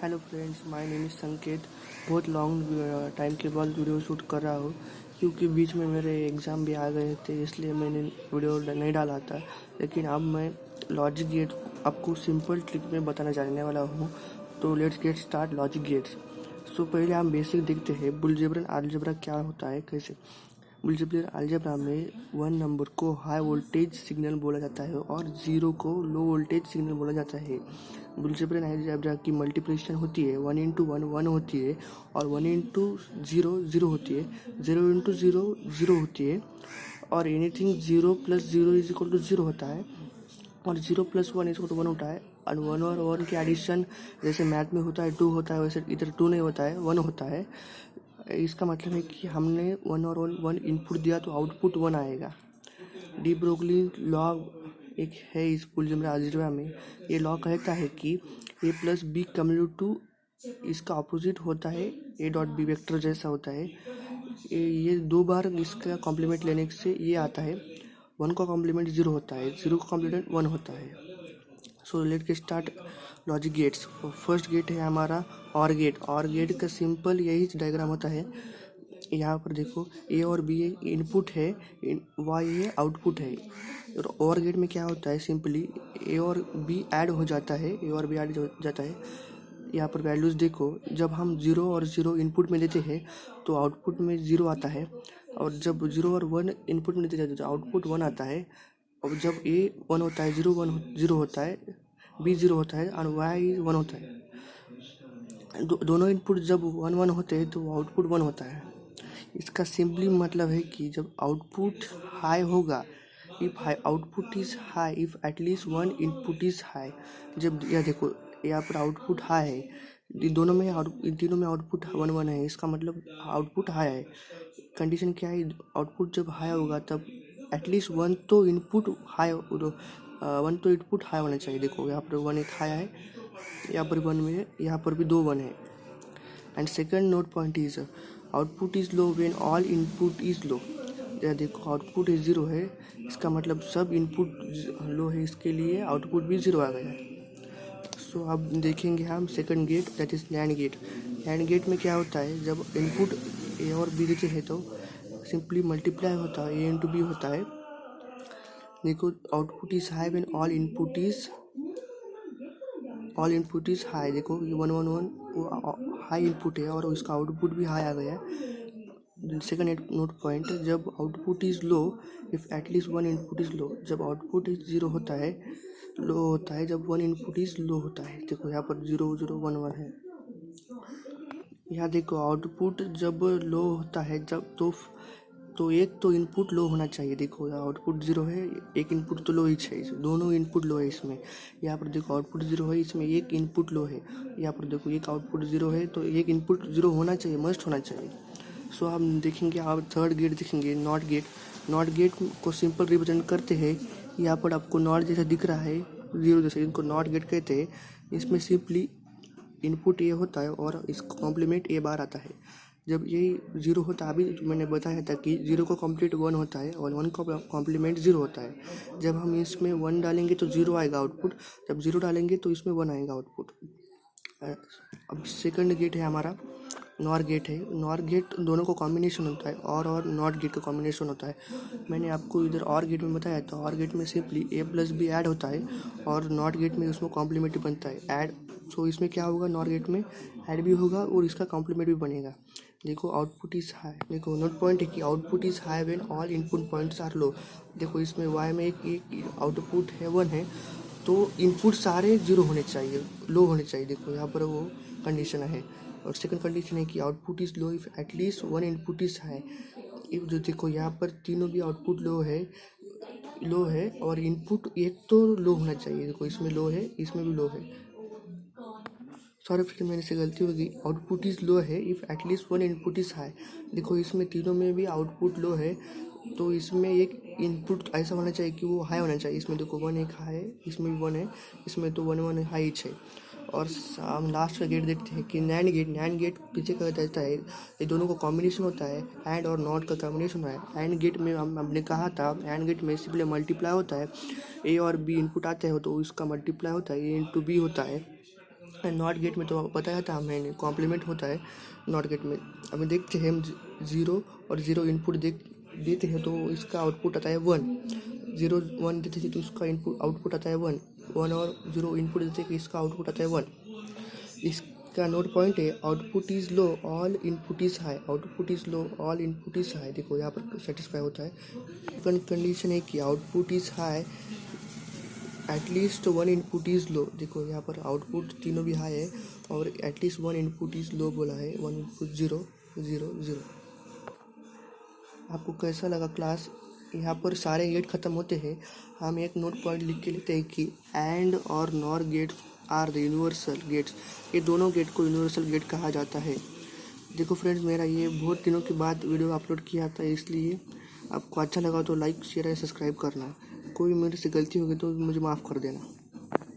Hello friends, my name is संकेत। बहुत long time के बाद वीडियो शूट कर रहा हूँ क्योंकि बीच में मेरे एग्ज़ाम भी आ गए थे, इसलिए मैंने वीडियो नहीं डाला था। लेकिन अब मैं लॉजिक गेट आपको सिंपल ट्रिक में बताना जानने वाला हूँ। तो let's get start logic gates. So पहले हम बेसिक देखते हैं बुलजेब्रन अलजेब्रा क्या होता है, कैसे। बुलजेब्रन अलजेब्रा में वन नंबर को हाई वोल्टेज सिग्नल बोला जाता है और ज़ीरो को लो वोल्टेज सिग्नल बोला जाता है। बुलजेब्रन अलजेब्रा की मल्टीप्लिकेशन होती है 1 इंटू 1 1 होती है और 1 इंटू 0 0 होती है, 0 इंटू 0 0 होती है और anything 0 plus 0 is equal to 0 होता है और 0 प्लस 1 इज इक्वल टू 1 होता है। और 1 और 1 के एडिशन जैसे मैथ में होता है 2 होता है, वैसे इधर 2 नहीं होता है, 1 होता है। इसका मतलब है कि हमने 1 और 1 इनपुट दिया तो आउटपुट 1 आएगा। डी ब्रोगली लॉ एक है इस बुलजेब्रा अलजेब्रा में। ये लॉ कहता है कि ए प्लस बी कम्युनिट टू इसका अपोजिट होता है, ए डॉट बी वेक्टर जैसा होता है। ये दो बार इसका कॉम्प्लीमेंट लेने से ये आता है, 1 का कॉम्प्लीमेंट 0 होता है, 0 का कॉम्प्लीमेंट 1 होता है। सो लेट के start logic gates. First gate है हमारा और गेट। और गेट का सिंपल यही डायग्राम होता है। यहाँ पर देखो, ए और बी इनपुट है, वाई ये आउटपुट है। और गेट में क्या होता है, सिंपली ए और बी ऐड हो जाता है, ए और बी ऐड हो जाता है। यहाँ पर वैल्यूज़ देखो, जब हम 0 और 0 इनपुट में लेते हैं तो आउटपुट में 0 आता है, और जब 0 और 1 इनपुट में लेते हैं तो आउटपुट 1 आता है। और जब ए 1 होता है, 0 1 0 होता है, बी 0 होता है और वाई 1 होता है। दोनों इनपुट जब 1 1 होते हैं तो आउटपुट 1 होता है। इसका सिंपली मतलब है कि जब आउटपुट हाई होगा, if high output is high if at least 1 input is high. जब यह देखो, यहाँ पर आउटपुट हाई है, इन तीनों में आउटपुट 1 1 है, इसका मतलब आउटपुट हाई है। कंडीशन क्या है, आउटपुट जब हाई होगा तब एटलीस्ट 1 तो इनपुट हाई, 1 तो इनपुट हाई होना चाहिए। देखो यहाँ पर 1 एक हाई है, यहाँ पर 1 में, यहाँ पर भी 2 1 है। And second note point is output is low when all input is low. या देखो, आउटपुट इज 0 है, इसका मतलब सब इनपुट लो है, इसके लिए आउटपुट भी 0 आ गया है। सो अब देखेंगे हम second gate, that is NAND gate. NAND gate में क्या होता है, जब इनपुट ए और बी देते हैं तो सिंपली मल्टीप्लाई होता है, ए इंटू बी होता है। देखो, output is high when all input is high. देखो ये 1 1 1 वो हाई इनपुट है और उसका आउटपुट भी हाई आ गया है। सेकंड नोट पॉइंट, जब output is low if at least 1 input is low. जब आउटपुट इज 0 होता है, लो होता है, जब 1 इनपुट इज लो होता है। देखो यहाँ पर 0 0 1 1 है। यहाँ देखो, आउटपुट जब लो होता है जब तो एक तो इनपुट लो होना चाहिए। देखो आउटपुट 0 है, एक इनपुट तो लो ही है, दोनों इनपुट लो है इसमें। यहाँ पर देखो आउटपुट 0 है, इसमें एक इनपुट लो है। यहाँ पर देखो एक आउटपुट 0 है तो एक इनपुट 0 होना चाहिए, मस्ट होना चाहिए। सो हम देखेंगे, आप थर्ड गेट देखेंगे, नॉट गेट। नॉट गेट को सिंपल रिप्रेजेंट करते हैं। यहाँ पर आपको नॉट जैसा दिख रहा है, 0 जैसा, इनको नॉट गेट कहते हैं। इसमें सिंपली इनपुट ए होता है और इसका कॉम्प्लीमेंट ए बार आता है। जब ये 0 होता है, अभी मैंने बताया था कि 0 का कॉम्प्लीमेंट 1 होता है और 1 का कॉम्प्लीमेंट 0 होता है। जब हम इसमें 1 डालेंगे तो 0 आएगा आउटपुट, जब 0 डालेंगे तो इसमें 1 आएगा आउटपुट। अब सेकंड गेट है हमारा नॉर गेट है। नॉर गेट दोनों का कॉम्बिनेशन होता है, और नॉट गेट का कॉम्बिनेशन होता है। मैंने आपको इधर और गेट में बताया था, और गेट में सिंपली ए प्लस बी ऐड होता है और नॉट गेट में उसमें कॉम्प्लीमेंट बनता है ऐड। सो इसमें क्या होगा, नॉर गेट में ऐड भी होगा और इसका कॉम्प्लीमेंट भी बनेगा। देखो आउटपुट इज हाई, देखो नोट पॉइंट है कि output is high when all input points are low. देखो इसमें वाई में एक आउटपुट है 1 है, तो इनपुट सारे 0 होने चाहिए, लो होने चाहिए। देखो यहाँ पर वो कंडीशन है। और सेकंड कंडीशन है कि output is low if at least 1 input is high. If जो देखो यहाँ पर तीनों भी आउटपुट लो है और इनपुट एक तो लो होना चाहिए। देखो इसमें लो है, इसमें भी लो है। सॉरी फिर मेरे से गलती होगी, आउटपुट इज लो है if at least 1 input is high. देखो इसमें तीनों में भी आउटपुट लो है, तो इसमें एक इनपुट ऐसा होना चाहिए कि वो हाई होना चाहिए। इसमें देखो 1 एक हाई है, इसमें भी 1 है, इसमें तो 1 1 हाई है। और हम लास्ट का गेट देखते हैं कि नैंड गेट पीछे का रहता है, ये दोनों का कॉम्बिनेशन होता है, एंड और नॉट का कॉम्बिनेशन है। एंड गेट में हमने कहा था, एंड गेट में सिंपली मल्टीप्लाई होता है, ए और बी इनपुट आते हैं तो उसका मल्टीप्लाई होता है, ए इंटू बी होता है। नॉट गेट में तो बताया था मैंने, कॉम्प्लीमेंट होता है नॉट गेट में। अभी देखते हैं हम 0 और 0 इनपुट देते हैं तो इसका आउटपुट आता है 1। 0 1 देते हैं तो इसका इनपुट आउटपुट आता है 1। 1 और 0 इनपुट देते हैं कि इसका आउटपुट आता है 1। इसका नोट पॉइंट है output is low all input is high, output is low all input is high. देखो यहाँ पर सेटिस्फाई होता है। कंडीशन है कि output is high at least 1 input is low. देखो यहाँ पर आउटपुट तीनों भी हाई है और एटलीस्ट 1 इनपुट इज़ लो बोला है। 1 इनपुट 0 0 0। आपको कैसा लगा क्लास? यहाँ पर सारे गेट ख़त्म होते हैं। हम एक नोट पॉइंट लिख के लेते हैं कि एंड और NOR gates are the universal gates. ये दोनों गेट को यूनिवर्सल गेट कहा जाता है। देखो फ्रेंड्स, मेरा ये बहुत दिनों के बाद वीडियो अपलोड किया था, इसलिए आपको अच्छा लगा तो लाइक शेयर या सब्सक्राइब करना। कोई मेरे से गलती होगी तो मुझे माफ़ कर देना।